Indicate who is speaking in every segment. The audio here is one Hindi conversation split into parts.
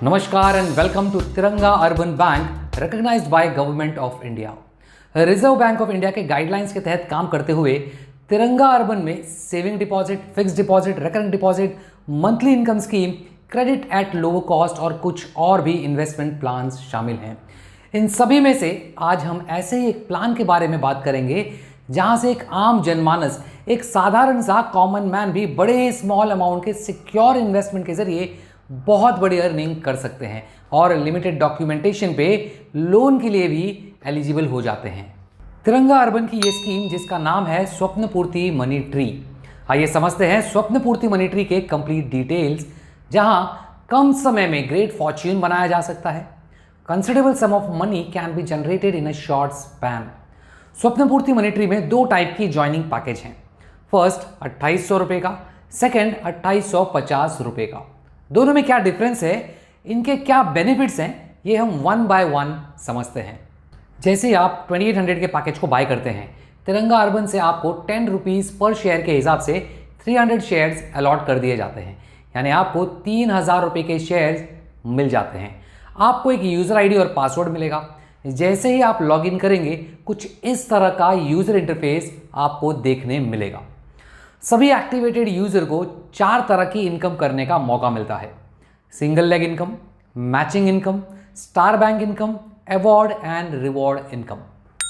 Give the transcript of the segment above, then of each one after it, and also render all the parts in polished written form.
Speaker 1: नमस्कार and welcome to Tiranga urban bank recognised by government of India. Reserve bank of India के गाइडलाइंस के तहत काम करते हुए तिरंगा अर्बन में saving deposit, fixed deposit, recurring deposit, monthly income scheme, credit at lower cost और कुछ और भी इन्वेस्टमेंट प्लान्स शामिल हैं। इन सभी में से आज हम ऐसे ही एक प्लान के बारे में बात करेंगे जहां से एक आम जनमानस, एक साधारण सा कॉमन मैन भी बड़े स्मॉल अमाउंट के सिक्योर इन्वेस्टमेंट के जरिए बहुत बड़ी अर्निंग कर सकते हैं और लिमिटेड डॉक्यूमेंटेशन पे लोन के लिए भी एलिजिबल हो जाते हैं। तिरंगा अर्बन की ये स्कीम जिसका नाम है स्वप्न पूर्ति मनी ट्री। आइए समझते हैं स्वप्न पूर्ति मनी ट्री के कंप्लीट डिटेल्स, जहां कम समय में ग्रेट फॉर्च्यून बनाया जा सकता है। Considerable sum of money can be generated in a short span. Swapna Purti money tree में दो टाइप की ज्वाइनिंग पैकेज हैं। फर्स्ट 2800 रुपये का, सेकेंड 2850 रुपये का। दोनों में क्या डिफरेंस है, इनके क्या बेनिफिट्स हैं, ये हम वन बाय वन समझते हैं। जैसे आप 2800 के पैकेज को बाय करते हैं, तिरंगा अर्बन से आपको 10 रुपीज़ पर शेयर के हिसाब से 300 शेयर्स अलॉट कर दिए जाते हैं, यानी आपको 3000 रुपये के शेयर्स मिल जाते हैं। आपको एक यूज़र आईडी और पासवर्ड मिलेगा। जैसे ही आप लॉगिन करेंगे कुछ इस तरह का यूज़र इंटरफेस आपको देखने मिलेगा। सभी एक्टिवेटेड यूजर को 4 तरह की इनकम करने का मौका मिलता है। Single leg income, matching income, star bank income, award and reward income.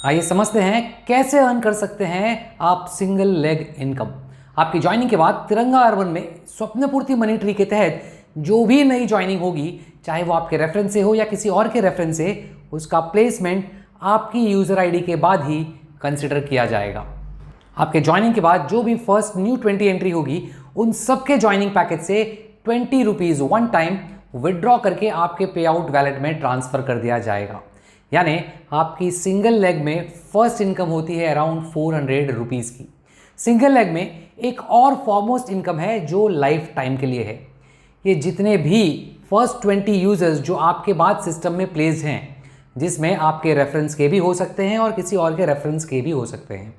Speaker 1: आइए समझते हैं कैसे अर्न कर सकते हैं आप सिंगल लेग इनकम। आपकी ज्वाइनिंग के बाद तिरंगा अर्बन में स्वप्न पूर्ति मनी ट्री के तहत जो भी नई ज्वाइनिंग होगी, चाहे वो आपके रेफरेंस से हो या किसी और के रेफरेंस से, उसका प्लेसमेंट आपकी यूजर आईडी के बाद ही कंसिडर किया जाएगा। आपके ज्वाइनिंग के बाद जो भी फर्स्ट न्यू 20 एंट्री होगी, उन सबके ज्वाइनिंग पैकेज से 20 रुपीज़ वन टाइम विड्रॉ करके आपके पे आउट वैलेट में ट्रांसफ़र कर दिया जाएगा। यानी आपकी सिंगल लेग में फर्स्ट इनकम होती है अराउंड 400 रुपीज़ की। सिंगल लेग में एक और फॉरमोस्ट इनकम है जो लाइफ टाइम के लिए है। ये जितने भी फर्स्ट 20 यूजर्स जो आपके बाद सिस्टम में प्लेस्ड हैं, जिसमें आपके रेफरेंस के भी हो सकते हैं और किसी और के रेफरेंस के भी हो सकते हैं,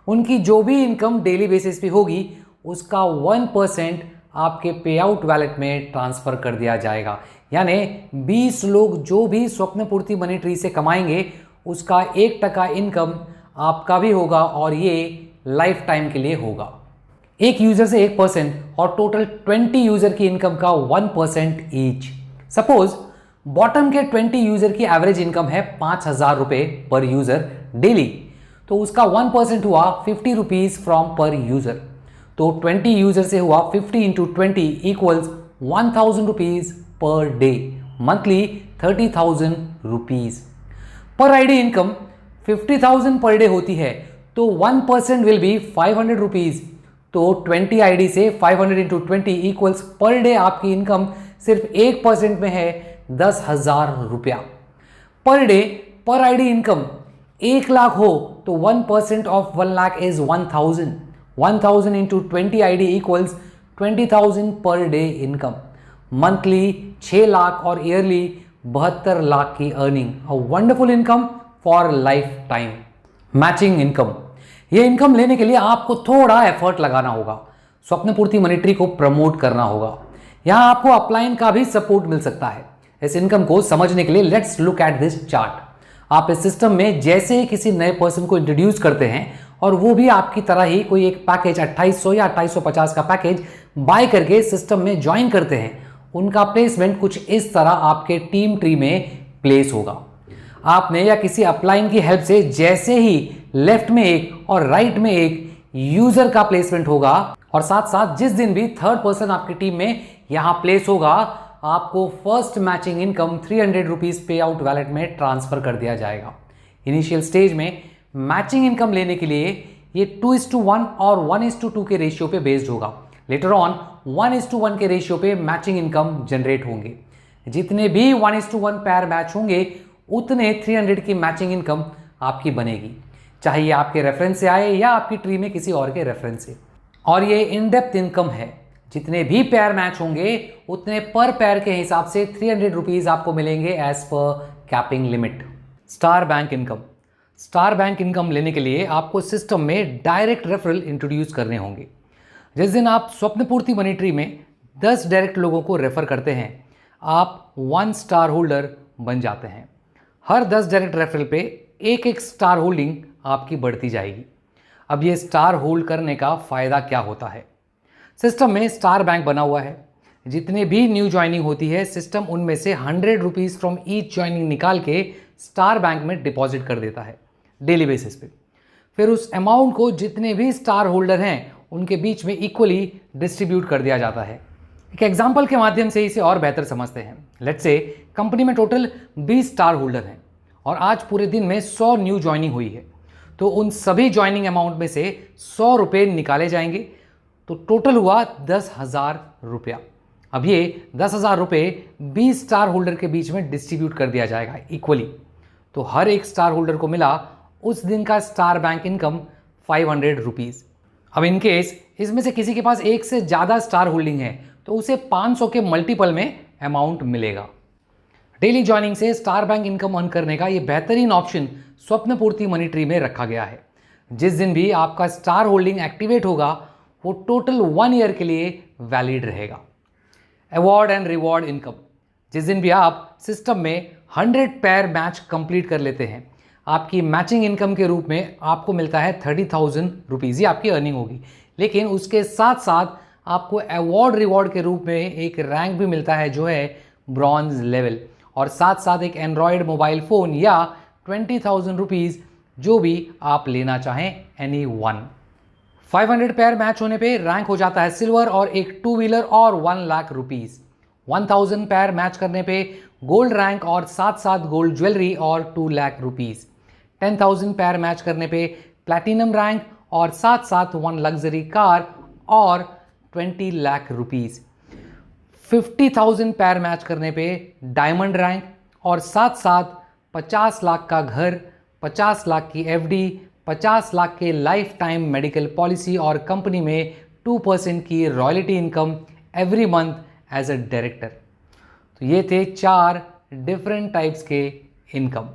Speaker 1: उनकी जो भी इनकम डेली बेसिस पे होगी, उसका 1% आपके पे आउट वैलेट में ट्रांसफ़र कर दिया जाएगा। यानी 20 लोग जो भी स्वप्न पूर्ति मनी ट्री से कमाएंगे, उसका 1% इनकम आपका भी होगा और ये लाइफ टाइम के लिए होगा। एक यूज़र से 1% और टोटल 20 यूज़र की इनकम का 1% ईच। सपोज बॉटम के 20 यूज़र की एवरेज इनकम है 5000 रुपये पर यूज़र डेली, तो उसका 1% हुआ 50 रुपीज़ फ्रॉम पर यूज़र। तो 20 यूज़र से हुआ 50 into 20 equals 1000 rupees per day, monthly 30,000 rupees. पर आईडी इनकम 50,000 पर डे होती है, तो 1% विल बी 500 रुपीज़। तो 20 आईडी से 500 इंटू 20 इक्वल्स पर डे आपकी इनकम सिर्फ 1% में है 10,000 रुपया पर डे। पर आईडी इनकम 1 लाख हो तो 1% of 1 lakh is 1000। 1000 into 20 ID equals 20,000 per day income. Monthly 6 lakh और ईयरली 72 लाख की earning. A wonderful income for life time. Matching income, ये इनकम लेने के लिए आपको थोड़ा एफर्ट लगाना होगा। स्वप्न पूर्ति मनी ट्री को प्रमोट करना होगा। यहाँ आपको अपलाइन का भी सपोर्ट मिल सकता है। इस इनकम को समझने के लिए let's look at this chart. आप इस सिस्टम में जैसे ही किसी नए पर्सन को इंट्रोड्यूस करते हैं और वो भी आपकी तरह ही कोई एक पैकेज 2800 या 2850 का पैकेज बाय करके सिस्टम में ज्वाइन करते हैं, उनका प्लेसमेंट कुछ इस तरह आपके टीम ट्री में प्लेस होगा। आपने या किसी अपलाइन की हेल्प से जैसे ही लेफ्ट में एक और राइट में एक यूजर का प्लेसमेंट होगा, और साथ साथ जिस दिन भी थर्ड पर्सन आपकी टीम में यहां प्लेस होगा, आपको फर्स्ट मैचिंग इनकम 300 रुपीज़ पे आउट वैलेट में ट्रांसफ़र कर दिया जाएगा। इनिशियल स्टेज में मैचिंग इनकम लेने के लिए ये 2:1 और 1:2 के रेशियो पे बेस्ड होगा। लेटर ऑन 1:1 के रेशियो पे मैचिंग इनकम जनरेट होंगे। जितने भी 1:1 पैर मैच होंगे, उतने 300 की मैचिंग इनकम आपकी बनेगी, चाहे ये आपके रेफरेंस से आए या आपकी ट्री में किसी और के रेफरेंस से। और ये इन डेप्थ इनकम है। जितने भी पैर मैच होंगे उतने पर पैर के हिसाब से 300 रुपीज़ आपको मिलेंगे एज पर capping limit. Star bank income, star bank income लेने के लिए आपको सिस्टम में डायरेक्ट रेफरल इंट्रोड्यूस करने होंगे। जिस दिन आप स्वप्न पूर्ति मनी ट्री में 10 डायरेक्ट लोगों को रेफर करते हैं, आप 1 स्टार होल्डर बन जाते हैं। हर 10 डायरेक्ट रेफरल पे एक एक स्टार होल्डिंग आपकी बढ़ती जाएगी। अब ये स्टार होल्ड करने का फ़ायदा क्या होता है? सिस्टम में स्टार बैंक बना हुआ है। जितने भी न्यू ज्वाइनिंग होती है, सिस्टम उनमें से 100 रुपीज़ फ्रॉम ईच ज्वाइनिंग निकाल के स्टार बैंक में डिपॉजिट कर देता है डेली बेसिस पे। फिर उस अमाउंट को जितने भी स्टार होल्डर हैं उनके बीच में इक्वली डिस्ट्रीब्यूट कर दिया जाता है। एक एग्जाम्पल के माध्यम से इसे और बेहतर समझते हैं। लेट्स से कंपनी में टोटल 20 स्टार होल्डर हैं और आज पूरे दिन में 100 न्यू ज्वाइनिंग हुई है, तो उन सभी ज्वाइनिंग अमाउंट में से 100 रुपये निकाले जाएंगे, तो टोटल हुआ 10,000 रुपया। अब ये 10,000 रुपये 20 स्टार होल्डर के बीच में डिस्ट्रीब्यूट कर दिया जाएगा इक्वली। तो हर एक स्टार होल्डर को मिला उस दिन का स्टार बैंक इनकम 500 रुपीज़। अब इन केस इसमें से किसी के पास एक से ज़्यादा स्टार होल्डिंग है तो उसे 500 के मल्टीपल में अमाउंट मिलेगा। डेली ज्वाइनिंग से स्टार बैंक इनकम अर्न करने का ये बेहतरीन ऑप्शन स्वप्नपूर्ति मनी ट्री में रखा गया है। जिस दिन भी आपका स्टार होल्डिंग एक्टिवेट होगा वो टोटल 1 ईयर के लिए वैलिड रहेगा। अवार्ड एंड रिवॉर्ड इनकम, जिस दिन भी आप सिस्टम में 100 पेयर मैच कंप्लीट कर लेते हैं, आपकी मैचिंग इनकम के रूप में आपको मिलता है 30,000 रुपीज़। ये आपकी अर्निंग होगी, लेकिन उसके साथ साथ आपको अवार्ड रिवॉर्ड के रूप में एक रैंक भी मिलता है जो है ब्रॉन्ज लेवल, और साथ साथ एक एंड्रॉयड मोबाइल फ़ोन या 20,000 रुपीज़ जो भी आप लेना चाहें एनी वन। 500 पेयर मैच होने पे रैंक हो जाता है सिल्वर और एक 2 व्हीलर और 1 लाख रुपीज़। 1000 पेयर मैच करने पे गोल्ड रैंक और साथ साथ गोल्ड ज्वेलरी और 2 लाख रुपीज़। 10,000 पेयर मैच करने पे प्लैटिनम रैंक और साथ साथ 1 लग्जरी कार और 20 लाख रुपीज़। 50,000 पेयर मैच करने पे डायमंड रैंक और साथ साथ 50 लाख का घर, 50 लाख की एफडी, 50 लाख के लाइफ टाइम मेडिकल पॉलिसी और कंपनी में 2% की royalty income every month as a director. तो ये थे 4 डिफरेंट टाइप्स के इनकम।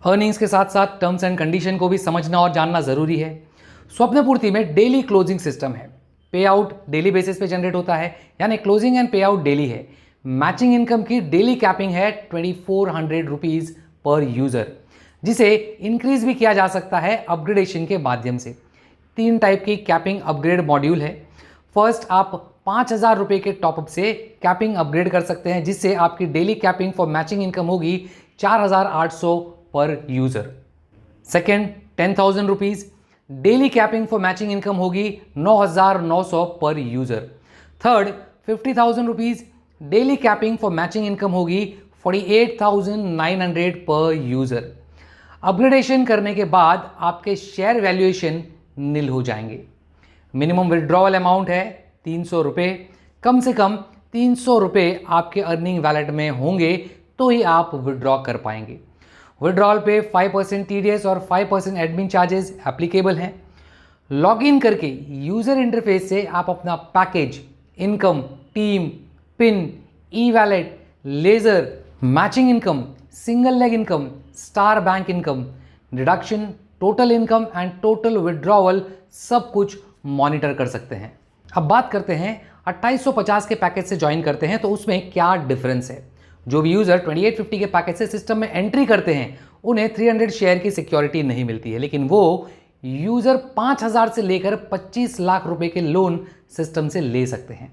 Speaker 1: अर्निंग्स के साथ साथ टर्म्स एंड कंडीशन को भी समझना और जानना ज़रूरी है। स्वप्नपूर्ति में डेली क्लोजिंग सिस्टम है। पे आउट डेली बेसिस पे जनरेट होता है, यानी क्लोजिंग एंड पे आउट डेली है। मैचिंग इनकम की डेली कैपिंग है 2400 रुपीज़ पर यूज़र, जिसे इंक्रीज भी किया जा सकता है अपग्रेडेशन के माध्यम से। 3 टाइप की कैपिंग अपग्रेड मॉड्यूल है। फर्स्ट, आप 5,000 रुपये के टॉपअप से कैपिंग अपग्रेड कर सकते हैं, जिससे आपकी daily capping for matching income होगी 4,800 पर user. Second, 10,000 rupees daily capping for matching income होगी 9,900 पर user. Third, 50,000 rupees daily capping for matching income होगी 48,900 पर यूज़र। अपग्रेडेशन करने के बाद आपके शेयर वैल्यूएशन नील हो जाएंगे। मिनिमम विड्रॉवल अमाउंट है 300 रुपये। कम से कम 300 रुपये आपके अर्निंग वैलेट में होंगे तो ही आप विड्रॉ कर पाएंगे। विड्रॉल पे 5% TDS और 5% एडमिन चार्जेस एप्लीकेबल हैं। लॉगिन करके यूज़र इंटरफेस से आप अपना package, income, team, pin, E wallet, laser, matching income, single leg income, star bank income, deduction, total income and total withdrawal सब कुछ मॉनिटर कर सकते हैं। अब बात करते हैं 2850 के पैकेज से ज्वाइन करते हैं तो उसमें क्या डिफरेंस है। जो भी यूज़र 2850 के पैकेज से सिस्टम में एंट्री करते हैं उन्हें 300 शेयर की सिक्योरिटी नहीं मिलती है, लेकिन वो यूज़र 5,000 से लेकर 25 लाख रुपए के लोन सिस्टम से ले सकते हैं।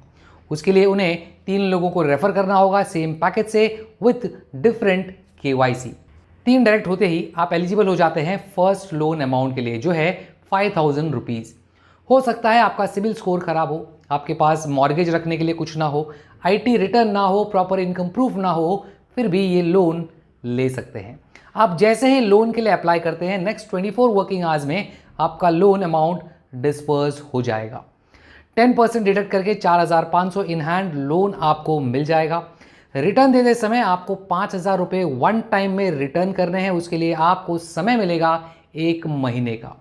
Speaker 1: उसके लिए उन्हें 3 लोगों को रेफर करना होगा सेम पैकेज से विथ डिफरेंट KYC। 3 डायरेक्ट होते ही आप एलिजिबल हो जाते हैं फर्स्ट लोन अमाउंट के लिए, जो है 5,000 रुपीज़। हो सकता है आपका सिविल स्कोर खराब हो, आपके पास मॉर्गेज रखने के लिए कुछ ना हो, IT रिटर्न ना हो, प्रॉपर इनकम प्रूफ ना हो, फिर भी ये लोन ले सकते हैं। आप जैसे ही लोन के लिए अप्लाई करते हैं नेक्स्ट 24 वर्किंग आवर्स में आपका लोन अमाउंट डिस्पर्स हो जाएगा। 10% डिडक्ट करके 4,500 इन हैंड लोन आपको मिल जाएगा। रिटर्न देते समय आपको 5,000 रुपये 1 टाइम में रिटर्न करने हैं। उसके लिए आपको समय मिलेगा 1 महीने का।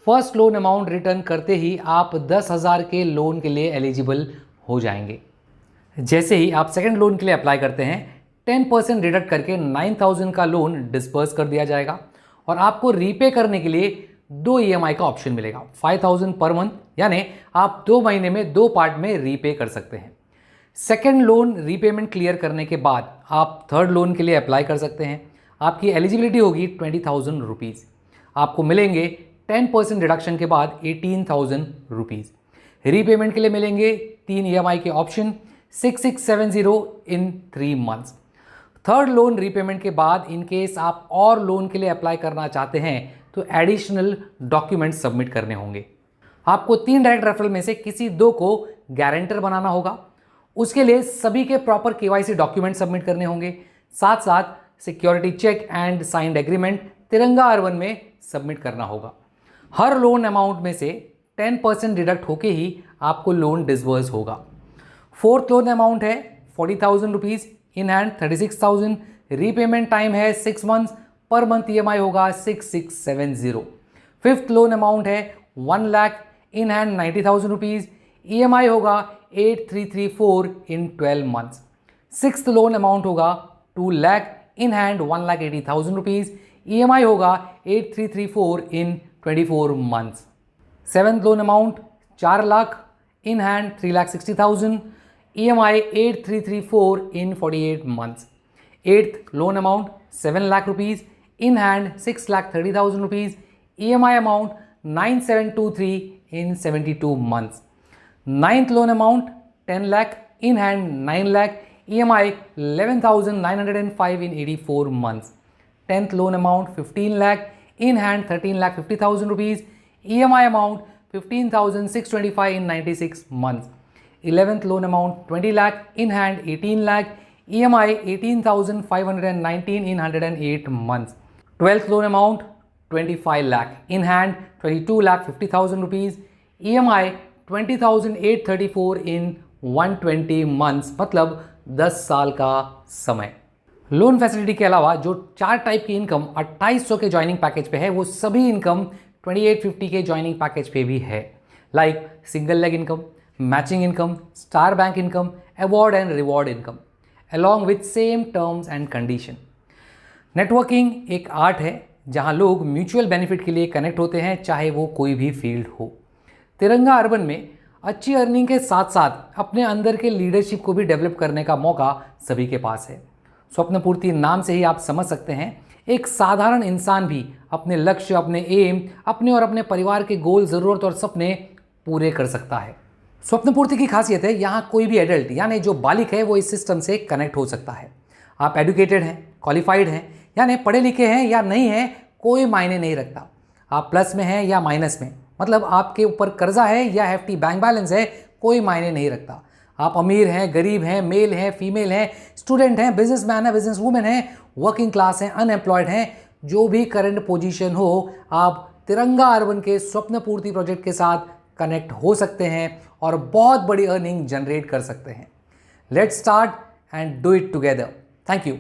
Speaker 1: फर्स्ट लोन अमाउंट रिटर्न करते ही आप 10,000 के लोन के लिए एलिजिबल हो जाएंगे। जैसे ही आप सेकंड लोन के लिए अप्लाई करते हैं 10% डिडक्ट करके 9,000 का लोन डिस्पर्स कर दिया जाएगा और आपको रीपे करने के लिए 2 EMI का ऑप्शन मिलेगा 5,000 पर मंथ, यानी आप 2 महीने में 2 पार्ट में रीपे कर सकते हैं। सेकेंड लोन रीपेमेंट क्लियर करने के बाद आप थर्ड लोन के लिए अप्लाई कर सकते हैं। आपकी एलिजिबिलिटी होगी 20,000 रुपीज़। आपको मिलेंगे 10% डिडक्शन के बाद 18,000 रुपीज़। रीपेमेंट के लिए मिलेंगे 3 EMI के ऑप्शन 6670 इन 3 मंथ्स। थर्ड लोन रीपेमेंट के बाद इन केस आप और लोन के लिए अप्लाई करना चाहते हैं तो एडिशनल डॉक्यूमेंट सबमिट करने होंगे। आपको 3 डायरेक्ट रेफरल में से किसी 2 को गारंटर बनाना होगा। उसके लिए सभी के प्रॉपर KYC डॉक्यूमेंट सबमिट करने होंगे। साथ साथ security check and signed agreement Tiranga urban में सबमिट करना होगा। हर लोन अमाउंट में से 10% डिडक्ट होके ही आपको लोन डिसबर्स होगा। फोर्थ लोन अमाउंट है 40,000 rupees, in hand 36,000। Repayment time है 6 मंथ्स, पर मंथ EMI होगा 6670। फिफ्थ लोन अमाउंट है 1 lakh, in hand 90,000 rupees, EMI होगा 8334 इन 12 मंथ्स। सिक्स्थ लोन अमाउंट होगा 2 lakh, in hand 1,80,000 rupees, EMI होगा 8334 इन 24 months. Seventh loan amount 4 lakh, in hand 3,60,000, EMI 8334 in 48 months. Eighth loan amount 7 lakh rupees, in hand 6,30,000 rupees, EMI amount 9,723 in 72 months. Ninth loan amount 10 lakh, in hand 9 lakh, EMI 11,905 in 84 months. 10th loan amount 15 lakh, in hand 13,50,000 rupees, EMI amount 15,625 in 96 months. 11th loan amount 20 lakh, in hand 18 lakh, EMI 18,519 in 108 months. 12th loan amount 25 lakh, in hand 22,50,000 rupees, EMI 20,834 in 120 months, मतलब 10 साल का समय। लोन फैसिलिटी के अलावा जो 4 टाइप की इनकम 2800 के ज्वाइनिंग पैकेज पे है, वो सभी इनकम 2850 के ज्वाइनिंग पैकेज पे भी है। Like single leg income, matching income, star bank income, award and reward income, along with same terms and condition. Networking एक आर्ट है जहां लोग म्यूचुअल बेनिफिट के लिए कनेक्ट होते हैं, चाहे वो कोई भी फील्ड हो। तिरंगा अर्बन में अच्छी अर्निंग के साथ साथ अपने अंदर के लीडरशिप को भी डेवलप करने का मौका सभी के पास है। स्वप्न पूर्ति नाम से ही आप समझ सकते हैं, एक साधारण इंसान भी अपने लक्ष्य, अपने एम, अपने और अपने परिवार के गोल, ज़रूरत और सपने पूरे कर सकता है। स्वप्न पूर्ति की खासियत है यहाँ कोई भी एडल्ट यानी जो बालिक है वो इस सिस्टम से कनेक्ट हो सकता है। आप एडुकेटेड हैं, क्वालिफाइड हैं, यानी पढ़े लिखे हैं या नहीं हैं, कोई मायने नहीं रखता। आप प्लस में हैं या माइनस में, मतलब आपके ऊपर कर्जा है या hefty बैंक बैलेंस है, कोई मायने नहीं रखता। आप अमीर हैं, गरीब हैं, मेल हैं, फीमेल हैं, स्टूडेंट हैं, बिजनेसमैन हैं, बिजनेस वूमेन हैं, वर्किंग क्लास हैं, अनएम्प्लॉयड हैं, जो भी करंट पोजीशन हो, आप तिरंगा अर्बन के स्वप्न पूर्ति प्रोजेक्ट के साथ कनेक्ट हो सकते हैं और बहुत बड़ी अर्निंग जनरेट कर सकते हैं। Let's start and do it together. Thank you.